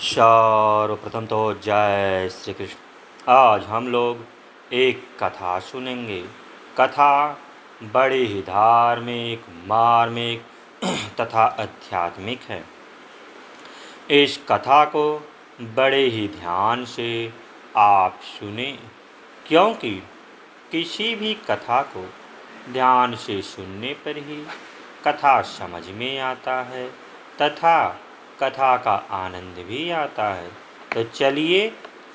सर्वप्रथम तो जय श्री कृष्ण। आज हम लोग एक कथा सुनेंगे। कथा बड़ी ही धार्मिक, मार्मिक तथा आध्यात्मिक है। इस कथा को बड़े ही ध्यान से आप सुने, क्योंकि किसी भी कथा को ध्यान से सुनने पर ही कथा समझ में आता है तथा कथा का आनंद भी आता है। तो चलिए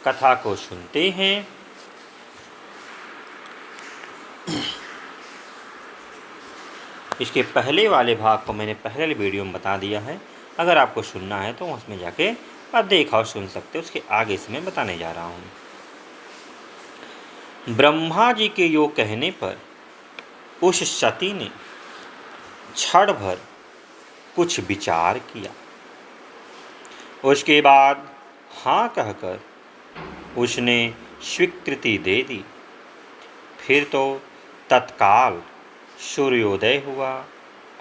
कथा को सुनते हैं। इसके पहले वाले भाग को मैंने पहले वीडियो में बता दिया है। अगर आपको सुनना है तो उसमें जाके आप देखा और सुन सकते हो। उसके आगे से मैं बताने जा रहा हूँ। ब्रह्मा जी के योग कहने पर उस सती ने क्षण भर कुछ विचार किया। उसके बाद हाँ कहकर उसने स्वीकृति दे दी। फिर तो तत्काल सूर्योदय हुआ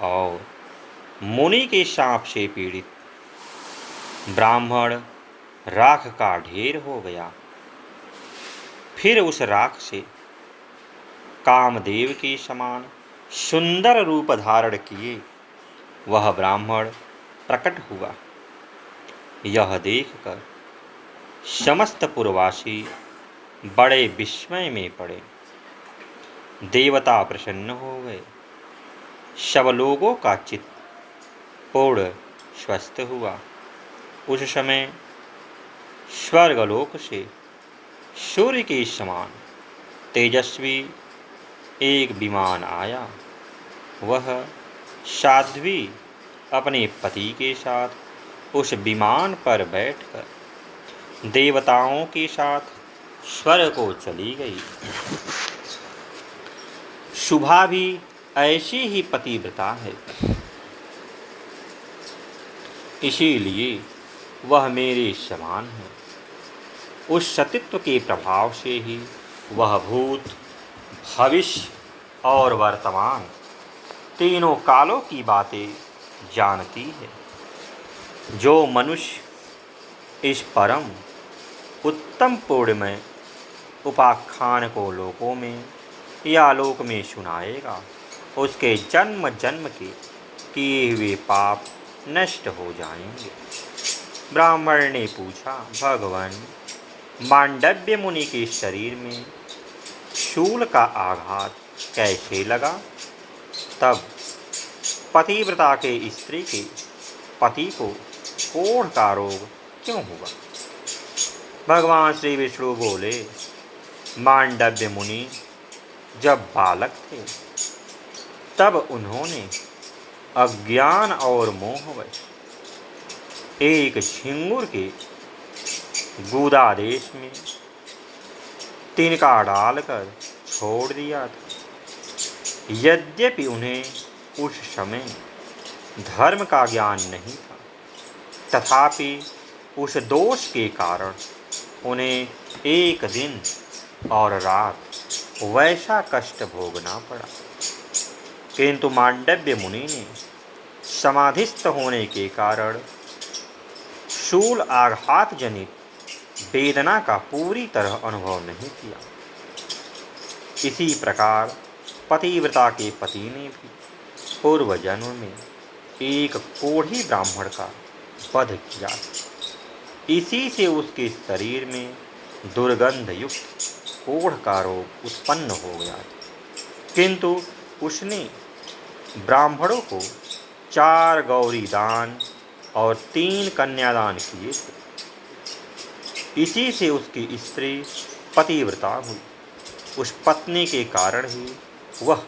और मुनि के शाप से पीड़ित ब्राह्मण राख का ढेर हो गया। फिर उस राख से कामदेव के समान सुंदर रूप धारण किए वह ब्राह्मण प्रकट हुआ। यह देखकर समस्त पुरवासी बड़े विस्मय में पड़े। देवता प्रसन्न हो गए। सब लोगों का चित्त पूर्ण स्वस्थ हुआ। उस समय स्वर्गलोक से सूर्य के समान तेजस्वी एक विमान आया। वह साध्वी अपने पति के साथ उस विमान पर बैठकर देवताओं के साथ स्वर्ग को चली गई। शुभा भी ऐसी ही पतिव्रता है, इसीलिए वह मेरे समान है। उस सतित्व के प्रभाव से ही वह भूत, भविष्य और वर्तमान तीनों कालों की बातें जानती है। जो मनुष्य इस परम उत्तम पुण्यमय उपाख्यान को लोकों में या लोक में सुनाएगा, उसके जन्म जन्म के किए हुए पाप नष्ट हो जाएंगे। ब्राह्मण ने पूछा, भगवान, मांडव्य मुनि के शरीर में शूल का आघात कैसे लगा? तब पतिव्रता के स्त्री के पति को कोढ़ का रोग क्यों हुआ? भगवान श्री विष्णु बोले, मांडव्य मुनि जब बालक थे तब उन्होंने अज्ञान और मोहवश एक झिंगुर के गुदादेश में तिनका डालकर छोड़ दिया था। यद्यपि उन्हें उस समय धर्म का ज्ञान नहीं था, तथापि उस दोष के कारण उन्हें एक दिन और रात वैसा कष्ट भोगना पड़ा। किंतु मांडव्य मुनि ने समाधिस्थ होने के कारण शूल आघात जनित वेदना का पूरी तरह अनुभव नहीं किया। इसी प्रकार पतिव्रता के पति ने भी पूर्व जन्म में एक कोढ़ी ब्राह्मण का वध किया। इसी से उसके शरीर में दुर्गंध युक्त कोढ़ का रोग उत्पन्न हो गया था। किंतु उसने ब्राह्मणों को 4 गौरी दान और 3 कन्यादान किए थे। इसी से उसकी स्त्री पतिव्रता हुई। उस पत्नी के कारण ही वह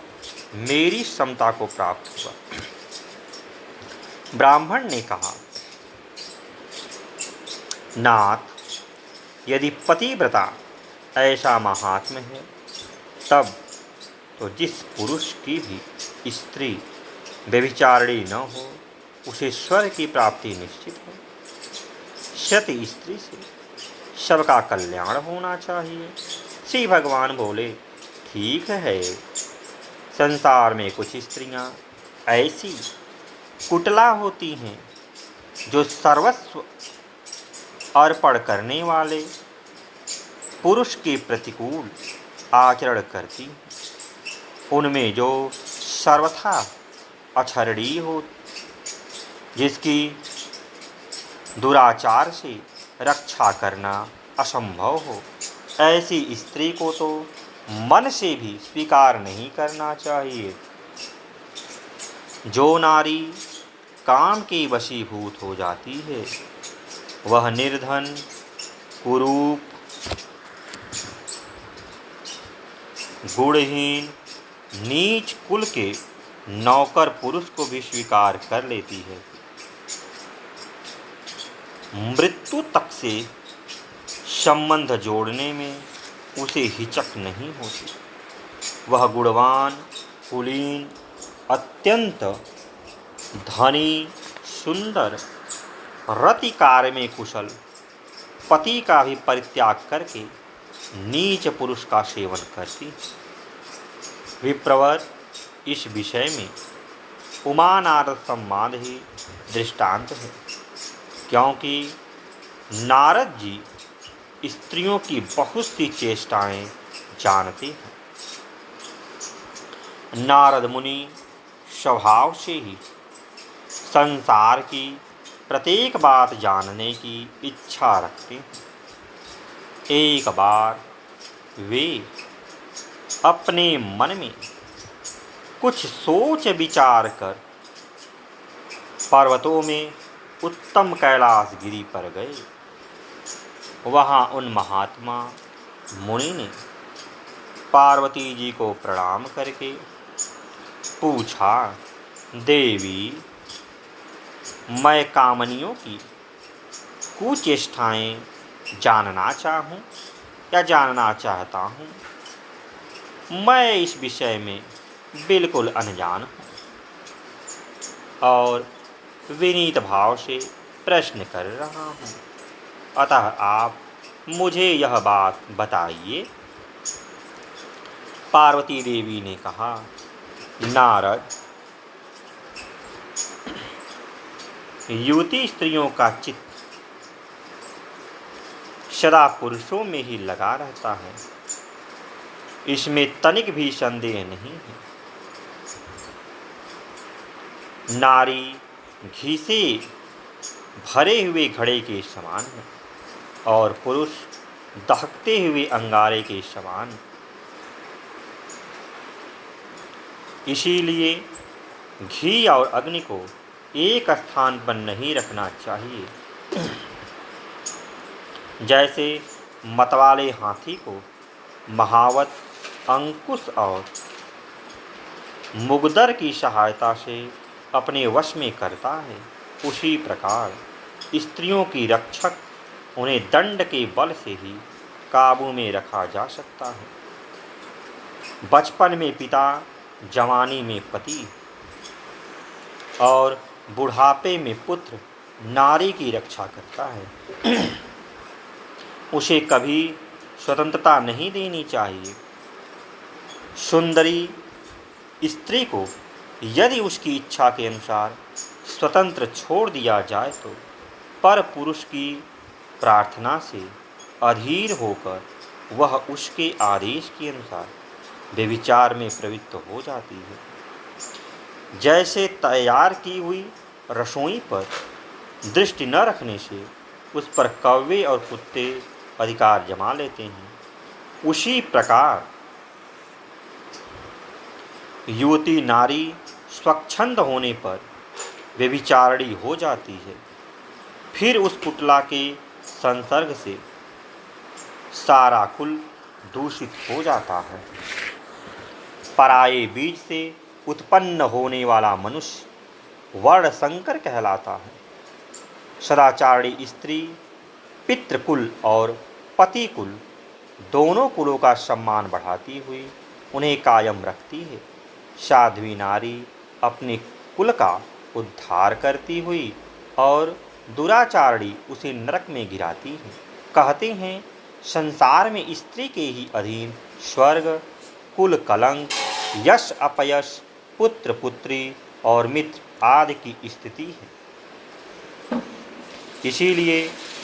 मेरी समता को प्राप्त हुआ। ब्राह्मण ने कहा, नाथ, यदि पतिव्रता ऐसा महात्म्य है, तब तो जिस पुरुष की भी स्त्री व्यभिचारिणी न हो, उसे स्वर्ग की प्राप्ति निश्चित है। सती स्त्री से सबका कल्याण होना चाहिए। श्री भगवान बोले, ठीक है, संसार में कुछ स्त्रियां ऐसी कुटला होती हैं जो सर्वस्व अर्पण करने वाले पुरुष के प्रतिकूल आचरण करती, उनमें जो सर्वथा अक्षरणीय हो, जिसकी दुराचार से रक्षा करना असंभव हो, ऐसी स्त्री को तो मन से भी स्वीकार नहीं करना चाहिए। जो नारी काम के वशीभूत हो जाती है, वह निर्धन, कुरूप, गुणहीन, नीच कुल के नौकर पुरुष को भी स्वीकार कर लेती है। मृत्यु तक से संबंध जोड़ने में उसे हिचक नहीं होती। वह गुणवान, कुलीन, अत्यंत धनी, सुंदर, रति कार्य में कुशल पति का भी परित्याग करके नीच पुरुष का सेवन करती। विप्रवर इस विषय में उमानारद संवाद ही दृष्टांत है, क्योंकि नारद जी स्त्रियों की बहुत सी चेष्टाएं जानते हैं। नारद मुनि स्वभाव से ही संसार की प्रत्येक बात जानने की इच्छा रखते हैं। एक बार वे अपने मन में कुछ सोच विचार कर पर्वतों में उत्तम कैलाशगिरी पर गए। वहाँ उन महात्मा मुनि ने पार्वती जी को प्रणाम करके पूछा, देवी, मैं कामनियों की कुचेष्टाएं जानना चाहूँ या जानना चाहता हूँ। मैं इस विषय में बिल्कुल अनजान हूँ और विनीत भाव से प्रश्न कर रहा हूँ, अतः आप मुझे यह बात बताइए। पार्वती देवी ने कहा, नारद, युवती स्त्रियों का चित्त सदा पुरुषों में ही लगा रहता है, इसमें तनिक भी संदेह नहीं है। नारी घी से भरे हुए घड़े के समान है और पुरुष दहकते हुए अंगारे के समान। इसीलिए घी और अग्नि को एक स्थान पर नहीं रखना चाहिए। जैसे मतवाले हाथी को महावत, अंकुश और मुगदर की सहायता से अपने वश में करता है, उसी प्रकार स्त्रियों की रक्षक उन्हें दंड के बल से ही काबू में रखा जा सकता है। बचपन में पिता, जवानी में पति और बुढ़ापे में पुत्र नारी की रक्षा करता है। उसे कभी स्वतंत्रता नहीं देनी चाहिए। सुंदरी स्त्री को यदि उसकी इच्छा के अनुसार स्वतंत्र छोड़ दिया जाए तो पर पुरुष की प्रार्थना से अधीर होकर वह उसके आदेश के अनुसार व्यभिचार में प्रवृत्त हो जाती है। जैसे तैयार की हुई रसोई पर दृष्टि न रखने से उस पर कौवे और कुत्ते अधिकार जमा लेते हैं, उसी प्रकार युवती नारी स्वच्छंद होने पर व्यभिचारिणी हो जाती है। फिर उस पुतला के संसर्ग से सारा कुल दूषित हो जाता है। पराये बीज से उत्पन्न होने वाला मनुष्य वर्ण संकर कहलाता है। सदाचारी स्त्री पितृकुल और पति कुल दोनों कुलों का सम्मान बढ़ाती हुई उन्हें कायम रखती है। साध्वी नारी अपने कुल का उद्धार करती हुई और दुराचारी उसे नरक में गिराती है। कहते हैं, संसार में स्त्री के ही अधीन स्वर्ग, कुल कलंक, यश अपयश, पुत्र पुत्री और मित्र आदि की स्थिति है। इसीलिए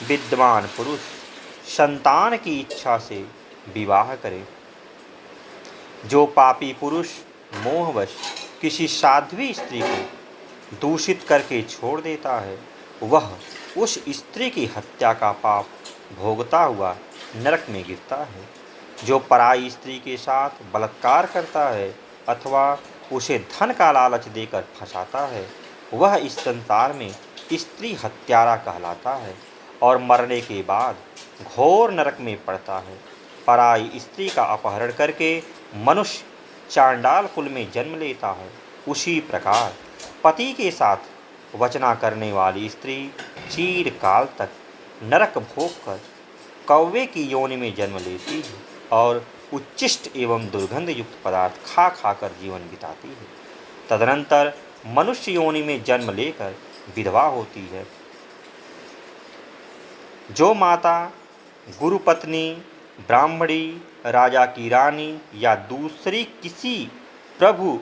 विद्वान पुरुष संतान की इच्छा से विवाह करे। जो पापी पुरुष मोहवश किसी साध्वी स्त्री को दूषित करके छोड़ देता है, वह उस स्त्री की हत्या का पाप भोगता हुआ नरक में गिरता है। जो पराई स्त्री के साथ बलात्कार करता है अथवा उसे धन का लालच देकर फंसाता है, वह इस संसार में स्त्री हत्यारा कहलाता है और मरने के बाद घोर नरक में पड़ता है। पराई स्त्री का अपहरण करके मनुष्य चांडाल कुल में जन्म लेता है। उसी प्रकार पति के साथ वचना करने वाली स्त्री चिरकाल तक नरक भोग कर कौवे की योनि में जन्म लेती है और उच्चिष्ट एवं दुर्गंध युक्त पदार्थ खा खाकर जीवन बिताती है। तदनंतर मनुष्य योनि में जन्म लेकर विधवा होती है। जो माता गुरुपत्नी, ब्राह्मणी, राजा की रानी या दूसरी किसी प्रभु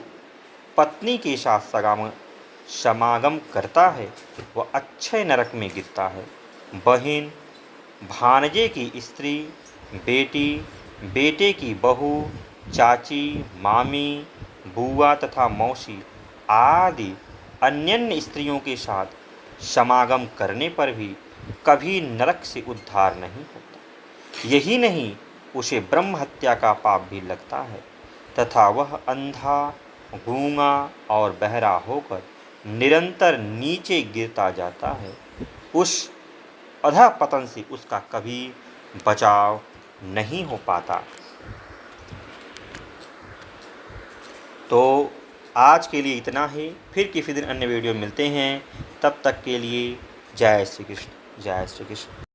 पत्नी के साथ समागम करता है, वह अच्छे नरक में गिरता है। बहन, भांजे की स्त्री, बेटी, बेटे की बहू, चाची, मामी, बुआ तथा मौसी आदि अन्य स्त्रियों के साथ समागम करने पर भी कभी नरक से उद्धार नहीं होता। यही नहीं, उसे ब्रह्म हत्या का पाप भी लगता है तथा वह अंधा, गूंगा और बहरा होकर निरंतर नीचे गिरता जाता है। उस अधःपतन से उसका कभी बचाव नहीं हो पाता। तो आज के लिए इतना ही। फिर किसी दिन अन्य वीडियो मिलते हैं। तब तक के लिए जय श्री कृष्ण, जय श्री कृष्ण।